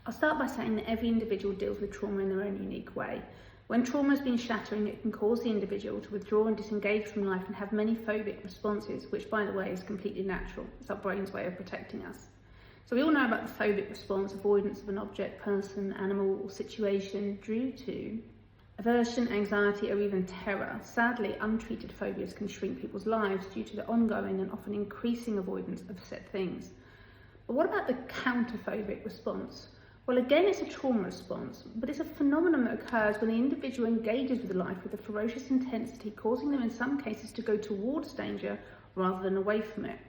I'll start by saying that every individual deals with trauma in their own unique way. When trauma has been shattering, it can cause the individual to withdraw and disengage from life and have many phobic responses, which, by the way, is completely natural. It's our brain's way of protecting us. So we all know about the phobic response, avoidance of an object, person, animal, or situation due to aversion, anxiety, or even terror. Sadly, untreated phobias can shrink people's lives due to the ongoing and often increasing avoidance of said things. But what about the counter-phobic response? Well, again, it's a trauma response, but it's a phenomenon that occurs when the individual engages with life with a ferocious intensity, causing them in some cases to go towards danger rather than away from it,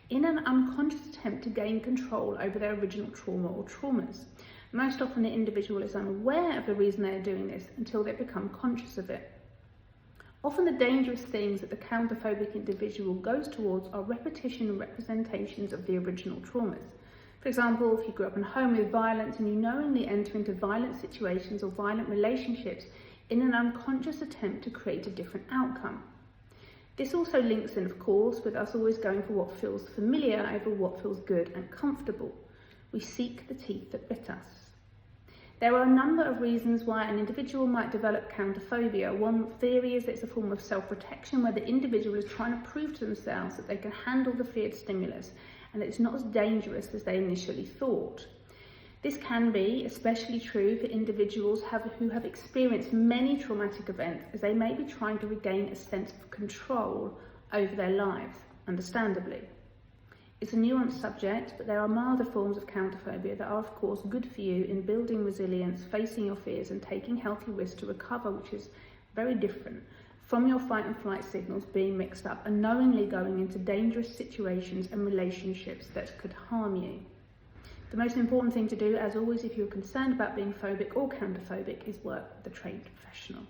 in an unconscious attempt to gain control over their original trauma or traumas. Most often the individual is unaware of the reason they are doing this until they become conscious of it. Often the dangerous things that the counterphobic individual goes towards are repetition and representations of the original traumas. For example, if you grew up in a home with violence and you knowingly enter into violent situations or violent relationships in an unconscious attempt to create a different outcome. This also links in, of course, with us always going for what feels familiar over what feels good and comfortable. We seek the teeth that bit us. There are a number of reasons why an individual might develop counterphobia. One theory is that it's a form of self-protection where the individual is trying to prove to themselves that they can handle the feared stimulus and that it's not as dangerous as they initially thought. This can be especially true for individuals who have experienced many traumatic events, as they may be trying to regain a sense of control over their lives, understandably. It's a nuanced subject, but there are milder forms of counterphobia that are of course good for you in building resilience, facing your fears and taking healthy risks to recover, which is very different from your fight and flight signals being mixed up and knowingly going into dangerous situations and relationships that could harm you. The most important thing to do, as always, if you're concerned about being phobic or counterphobic, is work with a trained professional.